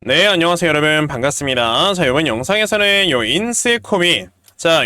네, 안녕하세요 여러분, 반갑습니다. 자, 이번 영상에서는 요 인스코비,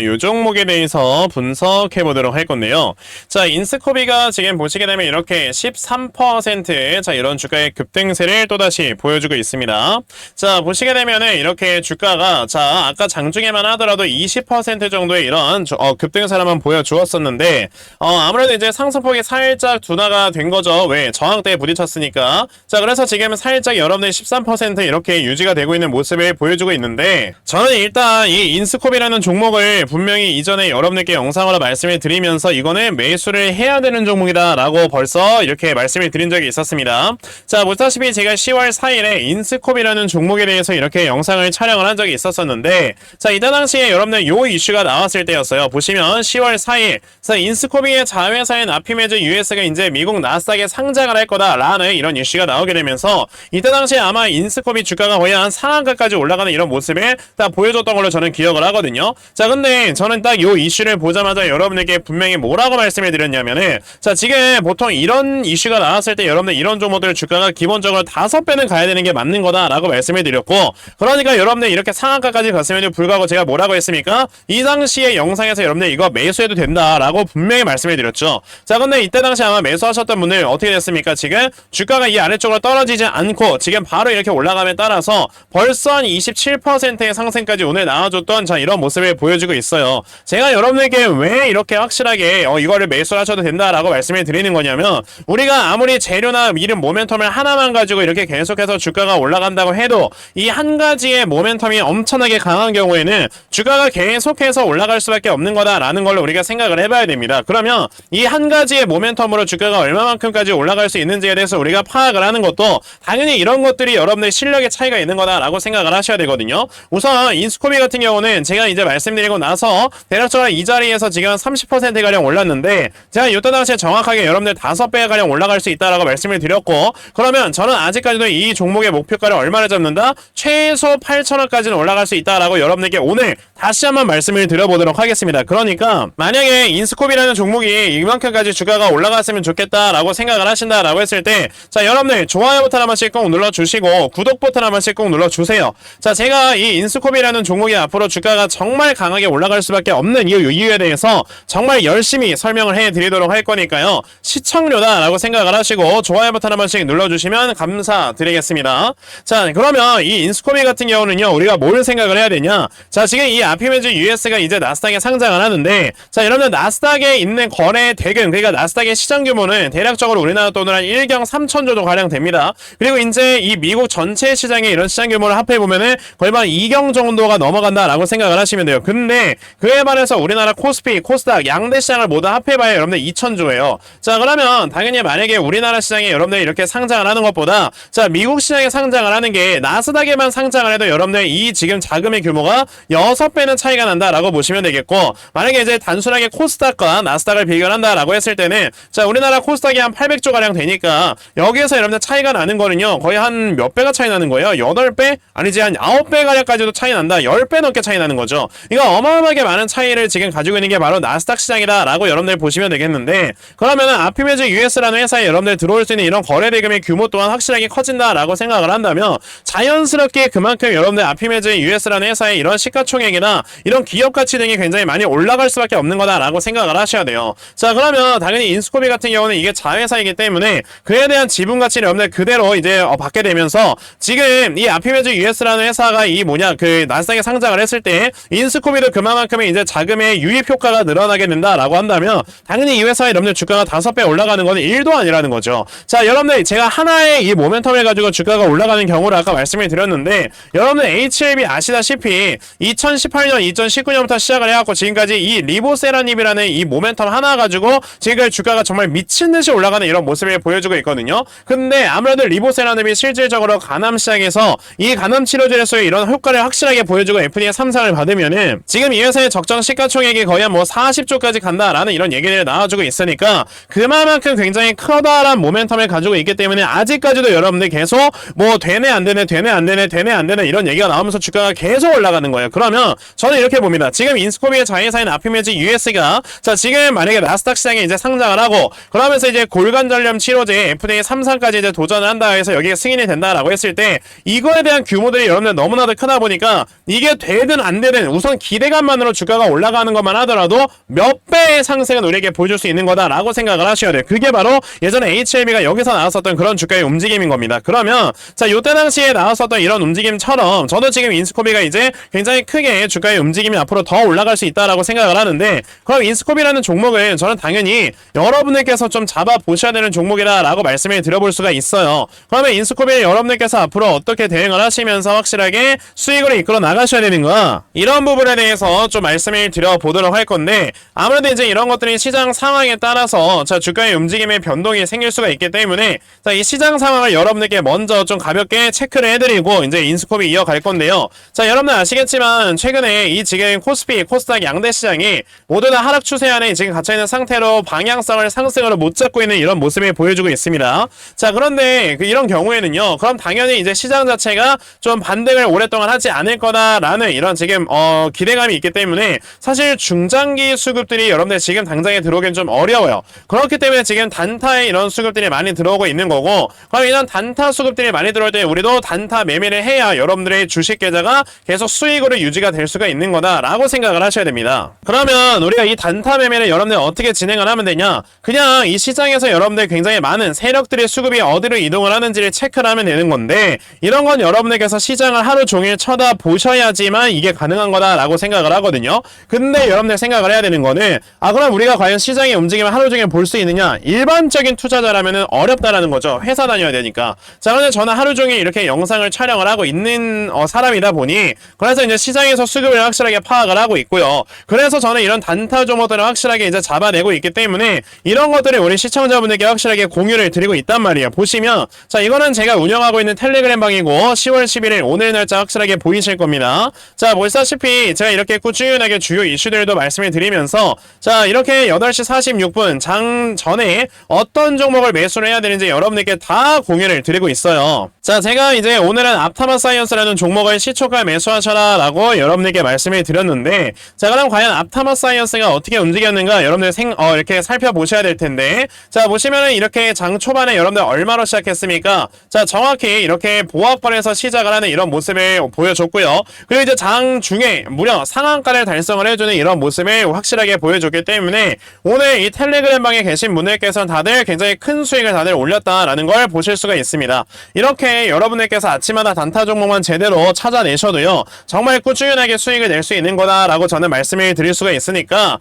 요 종목에 대해서 분석해 보도록 할 건데요. 자, 인스코비가 지금 보시게 되면 이렇게 13% 이런 주가의 급등세를 또다시 보여주고 있습니다. 자, 보시게 되면은 이렇게 주가가 아까 장중에만 하더라도 20% 정도의 이런 급등세를 한번 보여주었었는데 아무래도 이제 상승폭이 살짝 둔화가 된 거죠. 왜? 저항대에 부딪혔으니까. 자, 그래서 지금은 살짝 여러분들 13% 이렇게 유지가 되고 있는 모습을 보여주고 있는데, 저는 일단 이 인스코비라는 종목을 분명히 이전에 여러분들께 영상으로 말씀을 드리면서 이거는 매수를 해야 되는 종목이다 라고 벌써 이렇게 말씀을 드린 적이 있었습니다. 자, 보시다시피 제가 10월 4일에 인스코비라는 종목에 대해서 이렇게 영상을 촬영을 한 적이 있었었는데, 자, 이때 당시에 여러분들 요 이슈가 나왔을 때였어요. 보시면 10월 4일 인스코비의 자회사인 아피메즈 US가 이제 미국 나스닥에 상장을 할 거다라는 이런 이슈가 나오게 되면서, 이때 당시에 아마 인스코비 주가가 거의 한 상한가까지 올라가는 이런 모습을 딱 보여줬던 걸로 저는 기억을 하거든요. 자, 근데 저는 딱 요 이슈를 보자마자 여러분에게 분명히 뭐라고 말씀을 드렸냐면은, 자, 지금 보통 이런 이슈가 나왔을 때 여러분들 이런 종목들 주가가 기본적으로 5배는 가야 되는 게 맞는 거다라고 말씀을 드렸고, 그러니까 여러분들 이렇게 상한가까지 갔음에도 불구하고 제가 뭐라고 했습니까? 이 당시에 영상에서 여러분들 이거 매수해도 된다라고 분명히 말씀을 드렸죠. 자, 근데 이때 당시 아마 매수하셨던 분들 어떻게 됐습니까? 지금 주가가 이 아래쪽으로 떨어지지 않고 지금 바로 이렇게 올라감에 따라서 벌써 한 27%의 상승까지 오늘 나와줬던 이런 모습을 보여주고 있어요. 제가 여러분에게 왜 이렇게 확실하게 이거를 매수하셔도 된다라고 말씀을 드리는 거냐면, 우리가 아무리 재료나 이런 모멘텀을 하나만 가지고 이렇게 계속해서 주가가 올라간다고 해도 이 한 가지의 모멘텀이 엄청나게 강한 경우에는 주가가 계속해서 올라갈 수밖에 없는 거다라는 걸로 우리가 생각을 해봐야 됩니다. 그러면 이 한 가지의 모멘텀으로 주가가 얼마만큼까지 올라갈 수 있는지에 대해서 우리가 파악을 하는 것도 당연히 이런 것들이 여러분의 실력의 차이가 있는 거다라고 생각을 하셔야 되거든요. 우선 인스코비 같은 경우는 제가 이제 말씀드리고 나서 대략적으로 이 자리에서 지금 30%가량 올랐는데, 제가 이때 당시에 정확하게 여러분들 5배가량 올라갈 수 있다라고 말씀을 드렸고, 그러면 저는 아직까지도 이 종목의 목표가를 얼마를 잡는다? 최소 8,000원까지는 올라갈 수 있다라고 여러분들께 오늘 다시 한번 말씀을 드려보도록 하겠습니다. 그러니까 만약에 인스코비라는 종목이 이만큼까지 주가가 올라갔으면 좋겠다라고 생각을 하신다라고 했을 때, 자, 여러분들 좋아요 버튼 한 번씩 꼭 눌러주시고 구독 버튼 한 번씩 꼭 눌러주세요. 자, 제가 이 인스코비라는 종목이 앞으로 주가가 정말 강하게 올라갈 수밖에 없는 이유에 대해서 정말 열심히 설명을 해드리도록 할 거니까요, 시청료다라고 생각을 하시고 좋아요 버튼 한 번씩 눌러주시면 감사드리겠습니다. 자, 그러면 이 인스코비 같은 경우는요, 우리가 뭘 생각을 해야 되냐? 자, 지금 이 아피메즈 US가 이제 나스닥에 상장을 하는데, 자, 여러분들 나스닥에 있는 거래 대금, 그러니까 나스닥의 시장 규모는 대략적으로 우리나라 돈으로 한 1경 3천 정도 가량 됩니다. 그리고 이제 이 미국 전체 시장의 이런 시장 규모를 합해보면은 거의 한 2경 정도가 넘어간다라고 생각을 하시면 돼요. 근데 그에 반해서 우리나라 코스피, 코스닥 양대 시장을 모두 합해봐야 여러분들 2천조예요. 자, 그러면 당연히 만약에 우리나라 시장에 여러분들 이렇게 상장을 하는 것보다, 자, 미국 시장에 상장을 하는 게 나스닥에만 상장을 해도 여러분들 이 지금 자금의 규모가 6배는 차이가 난다라고 보시면 되겠고, 만약에 이제 단순하게 코스닥과 나스닥을 비교한다라고 했을 때는, 자, 우리나라 코스닥이 한 800조 가량 되니까 여기에서 여러분들 차이가 나는 거는요, 거의 한 몇 배가 차이 나는 거예요? 8배? 아니지, 한 9배 가량까지도 차이 난다. 10배 넘게 차이 나는 거죠. 이거 어마어마하게 많은 차이를 지금 가지고 있는 게 바로 나스닥 시장이다라고 여러분들 보시면 되겠는데, 그러면은 아피메즈 US라는 회사에 여러분들 들어올 수 있는 이런 거래 대금의 규모 또한 확실하게 커진다라고 생각을 한다면, 자연스럽게 그만큼 여러분들 아피메즈 US라는 회사의 이런 시가총액이나 이런 기업 가치 등이 굉장히 많이 올라갈 수밖에 없는 거다라고 생각을 하셔야 돼요. 자, 그러면 당연히 인스코비 같은 경우는 이게 자회사이기 때문에 그에 대한 지분 가치를 여러분들 그대로 이제 받게 되면서, 지금 이 아피메즈 US라는 회사가 이 그 나스닥에 상장을 했을 때 인스코비도 그만큼의 이제 자금의 유입 효과가 늘어나게 된다라고 한다면, 당연히 이 회사의 여러분들 주가가 5배 올라가는 거는 1도 아니라는 거죠. 자, 여러분들 제가 하나의 이 모멘텀을 가지고 주가가 올라가는 경우를 아까 말씀을 드렸는데, 여러분들 HLB 아시다시피 2018년, 2019년부터 시작을 해갖고 지금까지 이 리보세라닙이라는 이 모멘텀 하나 가지고 지금까지 주가가 정말 미친듯이 올라가는 이런 모습을 보여주고 있거든요. 근데 아무래도 리보세라닙이 실질적으로 간암 시장에서 이 간암 치료제로서의 이런 효과를 확실하게 보여주고 FDA 3상을 받으면은, 지금 이 회사의 적정 시가총액이 거의 뭐 40조까지 간다라는 이런 얘기를 나와주고 있으니까 그만큼 굉장히 커다란 모멘텀을 가지고 있기 때문에 아직까지도 여러분들 계속 뭐 되네 안 되네 되네 안 되네 되네 안 되네 이런 얘기가 나오면서 주가가 계속 올라가는 거예요. 그러면 저는 이렇게 봅니다. 지금 인스코비의 자회사인 아피메지 US가 자 지금 만약에 나스닥 시장에 이제 상장을 하고 그러면서 이제 골관절염 치료제 FDA 3상까지 이제 도전을 한다 해서 여기에 승인이 된다라고 했을 때 이거에 대한 규모들이 여러분들 너무나도 크다 보니까 이게 되든 안 되든 우선 기대감만으로 주가가 올라가는 것만 하더라도 몇 배의 상승은 우리에게 보여줄 수 있는 거다라고 생각을 하셔야 돼요. 그게 바로 예전에 HLB가 여기서 나왔었던 그런 주가의 움직임인 겁니다. 그러면 자 요때 당시에 나왔었던 이런 움직임처럼 저도 지금 인스코비가 이제 굉장히 크게 주가의 움직임이 앞으로 더 올라갈 수 있다라고 생각을 하는데 그럼 인스코비라는 종목은 저는 당연히 여러분들께서 좀 잡아보셔야 되는 종목이다라고 말씀을 드려볼 수가 있어요. 그러면 인스코비를 여러분들께서 앞으로 어떻게 대응을 하시면서 확실하게 수익으로 이끌어 나가셔야 되는가 이런 부분에 대해서 좀 말씀을 드려보도록 할 건데 아무래도 이제 이런 것들이 시장 상황에 따라서 자 주가의 움직임의 변동이 생길 수가 있기 때문에 자 이 시장 상황을 여러분들께 먼저 좀 가볍게 체크를 해드리고 이제 인스코비 이어갈 건데요. 자 여러분들 아시겠지만 최근에 이 지금 코스피, 코스닥 양대 시장이 모두 다 하락 추세 안에 지금 갇혀있는 상태로 방향성을 상승으로 못 잡고 있는 이런 모습을 보여주고 있습니다. 자 그런데 이런 경우에는요 그럼 당연히 이제 시장 자체가 좀 반등을 오랫동안 하지 않을 거다라는 이런 지금 기대감이 있기 때문에 사실 중장기 수급들이 여러분들 지금 당장에 들어오긴 좀 어려워요. 그렇기 때문에 지금 단타에 이런 수급들이 많이 들어오고 있는 거고 그럼 이런 단타 수급들이 많이 들어올 때 우리도 단타 매매를 해야 여러분들의 주식 계좌가 계속 수익으로 유지가 될 수가 있는 거다라고 생각을 하셔야 됩니다. 그러면 우리가 이 단타 매매를 여러분들 어떻게 진행을 하면 되냐 그냥 이 시장에서 여러분들 굉장히 많은 세력들의 수급이 어디로 이동을 하는지를 체크를 하면 되는 건데 이런 건 여러분들께서 시장을 하루 종일 쳐다보셔야지만 이게 가능한 거다라고 생각을 하거든요. 근데 여러분들 생각을 해야 되는 거는 그럼 우리가 과연 시장의 움직임을 하루 종일 볼 수 있느냐 일반적인 투자자라면 어렵다라는 거죠. 회사 다녀야 되니까. 자 그런데 저는 하루 종일 이렇게 영상을 촬영을 하고 있는 사람이다 보니 그래서 이제 시장에서 수급을 확실하게 파악을 하고 있고요. 그래서 저는 이런 단타 종목들을 확실하게 이제 잡아내고 있기 때문에 이런 것들을 우리 시청자분들께 확실하게 공유를 드리고 있단 말이에요. 보시면 자 이거는 제가 운영하고 있는 텔레그램 방이고 10월 11일 오늘 날짜 확실하게 보이실 겁니다. 자 보시다시피 제가 이렇게 꾸준하게 주요 이슈들도 말씀을 드리면서 자 이렇게 8시 46분 장 전에 어떤 종목을 매수를 해야 되는지 여러분들께 다 공유를 드리고 있어요. 자 제가 이제 오늘은 앞타마 사이언스라는 종목을 시초가 매수하셔라 라고 여러분들께 말씀을 드렸는데 자 그럼 과연 앞타마 사이언스가 어떻게 움직였는가 여러분들 이렇게 살펴보셔야 될 텐데 자 보시면은 이렇게 장 초반에 여러분들 얼마로 시작했습니까? 자 정확히 이렇게 보합권에서 시작을 하는 이런 모습을 보여줬고요. 그리고 이제 장 중에 무려 상한가를 달성을 해주는 이런 모습을 확실하게 보여줬기 때문에 오늘 이 텔레그램 방에 계신 분들께서는 다들 굉장히 큰 수익을 다들 올렸다라는 걸 보실 수가 있습니다. 이렇게 여러분들께서 아침마다 단타 종목만 제대로 찾아내셔도요 정말 꾸준하게 수익을 낼 수 있는 거다라고 저는 말씀을 드릴 수가 있으니까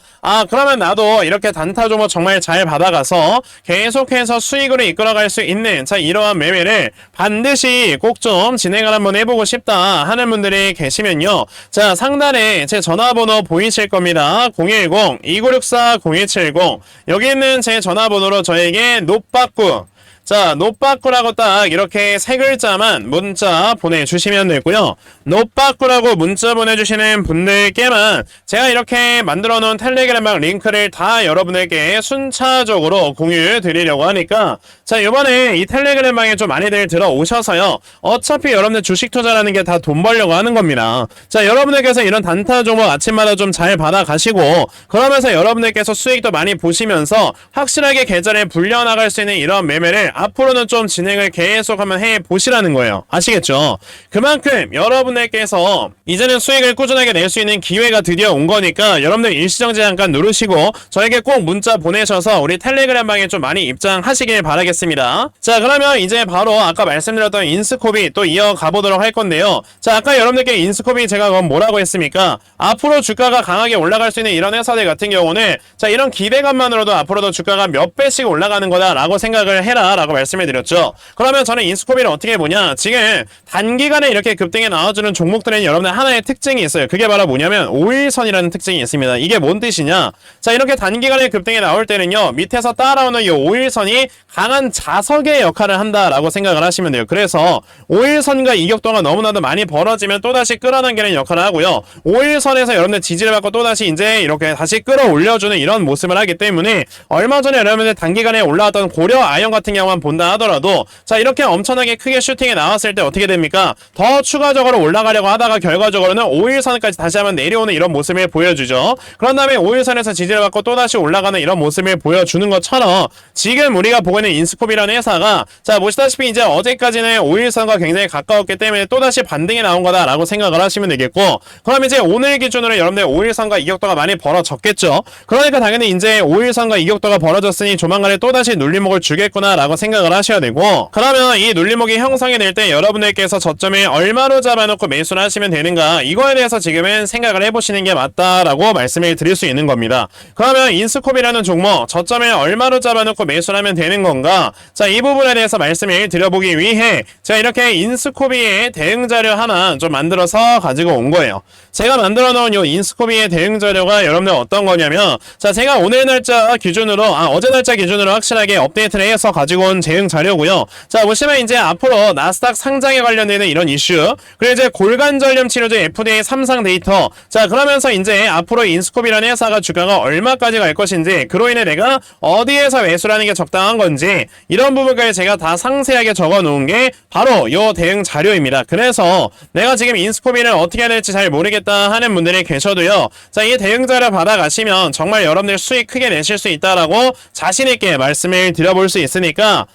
그러면 나도 이렇게 단타 종목 정말 잘 받아가서 계속해서 수익으로 이끌어갈 수 있는 자 이러한 매매를 반드시 꼭 좀 진행을 한번 해보고 싶다 하는 분들이 계시면요 자 상단에 제 전화번호 보이실 겁니다. 010-2964-0170 여기 있는 제 전화번호로 저에게 노빠꾸 자 노빠꾸라고 딱 이렇게 세 글자만 문자 보내주시면 되고요. 노빠꾸라고 문자 보내주시는 분들께만 제가 이렇게 만들어 놓은 텔레그램방 링크를 다 여러분에게 순차적으로 공유해 드리려고 하니까 자 이번에 이 텔레그램방에 좀 많이들 들어오셔서요 어차피 여러분들 주식 투자라는 게 다 돈 벌려고 하는 겁니다. 자 여러분들께서 이런 단타 종목 아침마다 좀 잘 받아가시고 그러면서 여러분들께서 수익도 많이 보시면서 확실하게 계좌를 불려나갈 수 있는 이런 매매를 앞으로는 좀 진행을 계속 한번 해보시라는 거예요. 아시겠죠? 그만큼 여러분들께서 이제는 수익을 꾸준하게 낼 수 있는 기회가 드디어 온 거니까 여러분들 일시정지 잠깐 누르시고 저에게 꼭 문자 보내셔서 우리 텔레그램 방에 좀 많이 입장하시길 바라겠습니다. 자 그러면 이제 바로 아까 말씀드렸던 인스코비 또 이어가 보도록 할 건데요. 자 아까 여러분들께 인스코비 제가 그럼 뭐라고 했습니까? 앞으로 주가가 강하게 올라갈 수 있는 이런 회사들 같은 경우는 자 이런 기대감만으로도 앞으로도 주가가 몇 배씩 올라가는 거다 라고 생각을 해라 라고 말씀을 드렸죠. 그러면 저는 인스코비를 어떻게 보냐, 지금 단기간에 이렇게 급등에 나와주는 종목들은 여러분들 하나의 특징이 있어요. 그게 바로 뭐냐면 5일선이라는 특징이 있습니다. 이게 뭔 뜻이냐, 자 이렇게 단기간에 급등에 나올 때는요, 밑에서 따라오는 이 5일선이 강한 자석의 역할을 한다라고 생각을 하시면 돼요. 그래서 5일선과 이격도가 너무나도 많이 벌어지면 또다시 끌어당기는 역할을 하고요, 5일선에서 여러분들 지지를 받고 또다시 이제 이렇게 다시 끌어올려주는 이런 모습을 하기 때문에, 얼마 전에 여러분들 단기간에 올라왔던 고려 아연 같은 경우만 본다 하더라도, 자 이렇게 엄청나게 크게 슈팅에 나왔을 때 어떻게 됩니까? 더 추가적으로 올라가려고 하다가 결과적으로는 5일선까지 다시 한번 내려오는 이런 모습을 보여주죠. 그런 다음에 5일선에서 지지를 받고 또다시 올라가는 이런 모습을 보여주는 것처럼, 지금 우리가 보고 있는 인스코비라는 회사가 자 보시다시피 이제 어제까지는 5일선과 굉장히 가까웠기 때문에 또다시 반등이 나온 거다라고 생각을 하시면 되겠고, 그럼 이제 오늘 기준으로 여러분들 5일선과 이격도가 많이 벌어졌겠죠. 그러니까 당연히 이제 5일선과 이격도가 벌어졌으니 조만간에 또다시 눌림목을 주겠구나 라고 생각을 하셔야 되고, 그러면 이 눌림목이 형성이 될 때 여러분들께서 저점을 얼마로 잡아놓고 매수를 하시면 되는가, 이거에 대해서 지금은 생각을 해보시는 게 맞다라고 말씀을 드릴 수 있는 겁니다. 그러면 인스코비라는 종목 저점을 얼마로 잡아놓고 매수를 하면 되는 건가, 자 이 부분에 대해서 말씀을 드려보기 위해 제가 이렇게 인스코비의 대응 자료 하나 좀 만들어서 가지고 온 거예요. 제가 만들어 놓은 이 인스코비의 대응 자료가 여러분들 어떤 거냐면, 자 제가 오늘 날짜 기준으로 어제 날짜 기준으로 확실하게 업데이트를 해서 가지고 온 대응 자료고요. 자 보시면 이제 앞으로 나스닥 상장에 관련되는 이런 이슈, 그리고 이제 골간절염 치료제 FDA 3상 데이터, 자 그러면서 이제 앞으로 인스코비라는 회사가 주가가 얼마까지 갈 것인지, 그로 인해 내가 어디에서 매수를 하는 게 적당한 건지, 이런 부분까지 제가 다 상세하게 적어 놓은 게 바로 요 대응 자료입니다. 그래서 내가 지금 인스코비를 어떻게 해야 될지 잘 모르겠다 하는 분들이 계셔도요, 자 이 대응 자료 받아가시면 정말 여러분들 수익 크게 내실 수 있다라고 자신있게 말씀을 드려볼 수 있으니까,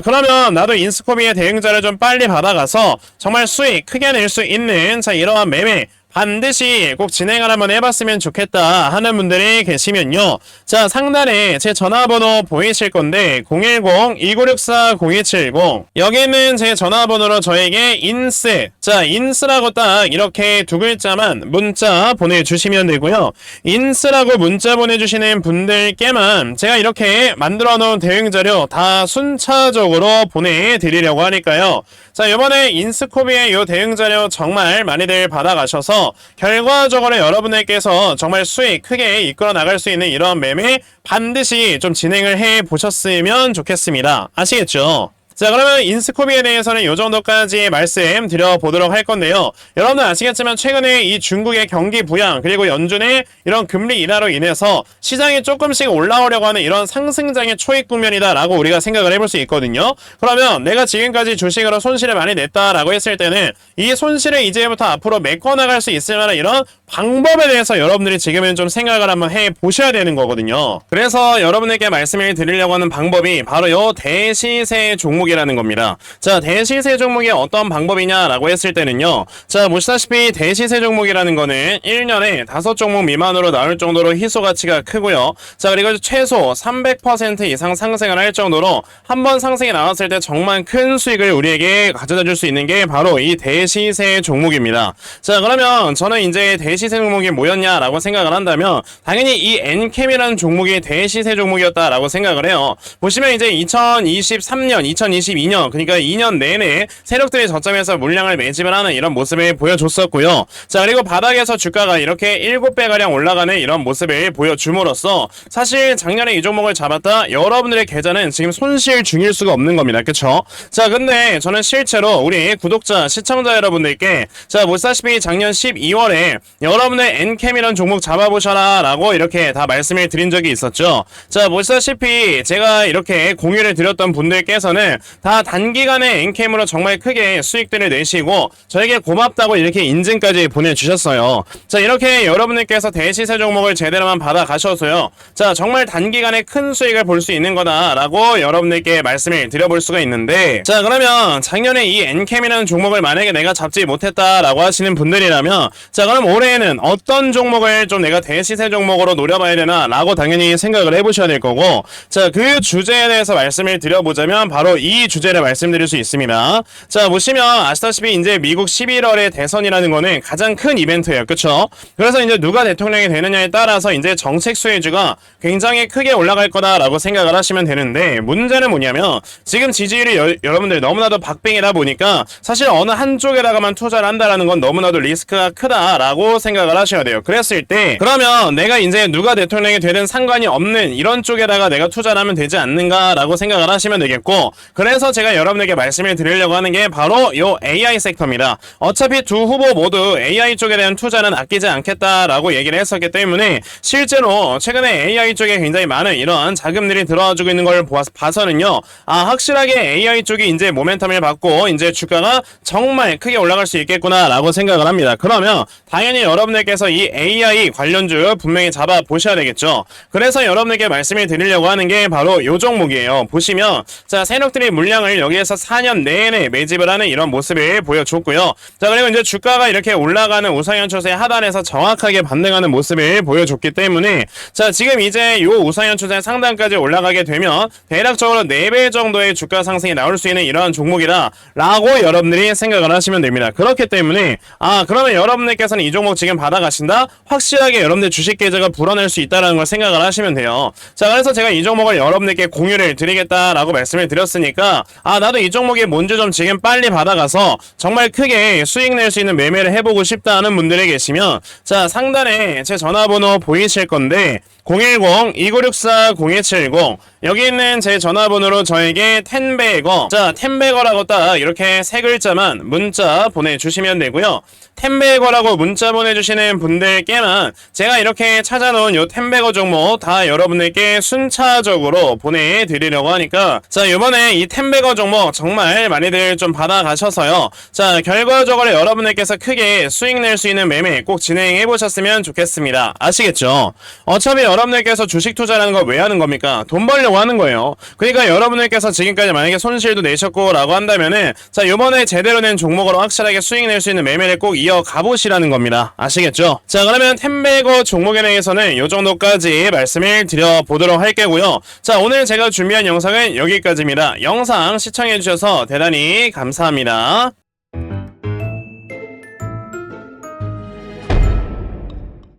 그러면 나도 인스코비의 대응 자료 좀 빨리 받아가서 정말 수익 크게 낼 수 있는 자 이러한 매매 반드시 꼭 진행을 한번 해봤으면 좋겠다 하는 분들이 계시면요, 자 상단에 제 전화번호 보이실 건데 010-2964-0270, 여기는 제 전화번호로 저에게 인스라고 딱 이렇게 두 글자만 문자 보내주시면 되고요, 인스라고 문자 보내주시는 분들께만 제가 이렇게 만들어 놓은 대응자료 다 순차적으로 보내드리려고 하니까요, 자 이번에 인스코비의 요 대응자료 정말 많이들 받아가셔서 결과적으로 여러분들께서 정말 수익 크게 이끌어 나갈 수 있는 이런 매매 반드시 좀 진행을 해 보셨으면 좋겠습니다. 아시겠죠? 자 그러면 인스코비에 대해서는 이 정도까지 말씀드려보도록 할 건데요, 여러분들 아시겠지만 최근에 이 중국의 경기 부양 그리고 연준의 이런 금리 인하로 인해서 시장이 조금씩 올라오려고 하는 이런 상승장의 초입 국면이다 라고 우리가 생각을 해볼 수 있거든요. 그러면 내가 지금까지 주식으로 손실을 많이 냈다라고 했을 때는 이 손실을 이제부터 앞으로 메꿔나갈 수 있을 만한 이런 방법에 대해서 여러분들이 지금은 좀 생각을 한번 해보셔야 되는 거거든요. 그래서 여러분에게 말씀을 드리려고 하는 방법이 바로 요 대시세 종목이라는 겁니다. 자 대시세 종목이 어떤 방법이냐라고 했을 때는요, 자 보시다시피 대시세 종목이라는 거는 1년에 5종목 미만으로 나올 정도로 희소 가치가 크고요, 자 그리고 최소 300% 이상 상승을 할 정도로 한번 상승이 나왔을 때 정말 큰 수익을 우리에게 가져다 줄 수 있는 게 바로 이 대시세 종목입니다. 자 그러면 저는 이제 대시세 종목이 뭐였냐라고 생각을 한다면 당연히 이 엔캠이라는 종목이 대시세 종목이었다라고 생각을 해요. 보시면 이제 2023년, 2022년 그러니까 2년 내내 세력들이 저점에서 물량을 매집을 하는 이런 모습을 보여줬었고요. 자 그리고 바닥에서 주가가 이렇게 7배가량 올라가는 이런 모습을 보여줌으로써 사실 작년에 이 종목을 잡았다 여러분들의 계좌는 지금 손실 중일 수가 없는 겁니다. 그쵸? 자 근데 저는 실제로 우리 구독자 시청자 여러분들께 자 보시다시피 작년 12월에 여러분의 엔캠이라는 종목 잡아보셔라 라고 이렇게 다 말씀을 드린 적이 있었죠. 자 보시다시피 제가 이렇게 공유를 드렸던 분들께서는 다 단기간에 엔캠으로 정말 크게 수익들을 내시고 저에게 고맙다고 이렇게 인증까지 보내주셨어요. 자 이렇게 여러분들께서 대시세 종목을 제대로만 받아가셔서요, 자 정말 단기간에 큰 수익을 볼 수 있는 거다 라고 여러분들께 말씀을 드려볼 수가 있는데, 자 그러면 작년에 이 엔캠이라는 종목을 만약에 내가 잡지 못했다 라고 하시는 분들이라면 자 그럼 올해에는 어떤 종목을 좀 내가 대시세 종목으로 노려봐야 되나 라고 당연히 생각을 해보셔야 될 거고, 자 그 주제에 대해서 말씀을 드려보자면 바로 이 이 주제를 말씀드릴 수 있습니다. 자, 보시면 아시다시피 이제 미국 11월에 대선이라는 거는 가장 큰 이벤트예요. 그쵸? 그래서 이제 누가 대통령이 되느냐에 따라서 이제 정책 수혜주가 굉장히 크게 올라갈 거다라고 생각을 하시면 되는데, 문제는 뭐냐면 지금 지지율이 여러분들 너무나도 박빙이다 보니까 사실 어느 한쪽에다가만 투자를 한다라는 건 너무나도 리스크가 크다라고 생각을 하셔야 돼요. 그랬을 때 그러면 내가 이제 누가 대통령이 되든 상관이 없는 이런 쪽에다가 내가 투자를 하면 되지 않는가라고 생각을 하시면 되겠고, 그래서 제가 여러분에게 말씀을 드리려고 하는 게 바로 요 AI 섹터입니다. 어차피 두 후보 모두 AI 쪽에 대한 투자는 아끼지 않겠다라고 얘기를 했었기 때문에 실제로 최근에 AI 쪽에 굉장히 많은 이런 자금들이 들어와주고 있는 걸 봐서는요, 확실하게 AI 쪽이 이제 모멘텀을 받고 이제 주가가 정말 크게 올라갈 수 있겠구나라고 생각을 합니다. 그러면 당연히 여러분들께서 이 AI 관련주 분명히 잡아 보셔야 되겠죠. 그래서 여러분에게 말씀을 드리려고 하는 게 바로 요 종목이에요. 보시면 자, 세력들이 물량을 여기에서 4년 내내 매집을 하는 이런 모습을 보여줬고요. 자, 그리고 이제 주가가 이렇게 올라가는 우상향 추세 하단에서 정확하게 반등하는 모습을 보여줬기 때문에 자, 지금 이제 요 우상향 추세 상단까지 올라가게 되면 대략적으로 4배 정도의 주가 상승이 나올 수 있는 이러한 종목이다 라고 여러분들이 생각을 하시면 됩니다. 그렇기 때문에 그러면 여러분들께서는 이 종목 지금 받아가신다? 확실하게 여러분들 주식 계좌가 불어날 수 있다는 걸 생각을 하시면 돼요. 자, 그래서 제가 이 종목을 여러분들께 공유를 드리겠다라고 말씀을 드렸으니까 나도 이 종목이 뭔지 좀 지금 빨리 받아가서 정말 크게 수익 낼 수 있는 매매를 해보고 싶다는 분들이 계시면 자, 상단에 제 전화번호 보이실 건데 010-2964-0270 여기 있는 제 전화번호로 저에게 텐베거, 자, 텐베거라고 딱 이렇게 세 글자만 문자 보내주시면 되고요. 텐베거라고 문자 보내주시는 분들께만 제가 이렇게 찾아놓은 요 텐베거 종목 다 여러분들께 순차적으로 보내드리려고 하니까 자, 이번에 이 텐베거 종목 정말 많이들 좀 받아가셔서요. 자, 결과적으로 여러분들께서 크게 수익 낼 수 있는 매매 꼭 진행해 보셨으면 좋겠습니다. 아시겠죠? 어차피 여러분들께서 주식 투자라는 거 왜 하는 겁니까? 돈 벌려고 하는 거예요. 그러니까 여러분들께서 지금까지 만약에 손실도 내셨고 라고 한다면은 자, 요번에 제대로 낸 종목으로 확실하게 수익 낼 수 있는 매매를 꼭 가보시라는 겁니다. 아시겠죠? 자, 그러면 텐베거 종목에 대해서는 요 정도까지 말씀을 드려보도록 할 거고요. 자, 오늘 제가 준비한 영상은 여기까지입니다. 영상 시청해주셔서 대단히 감사합니다.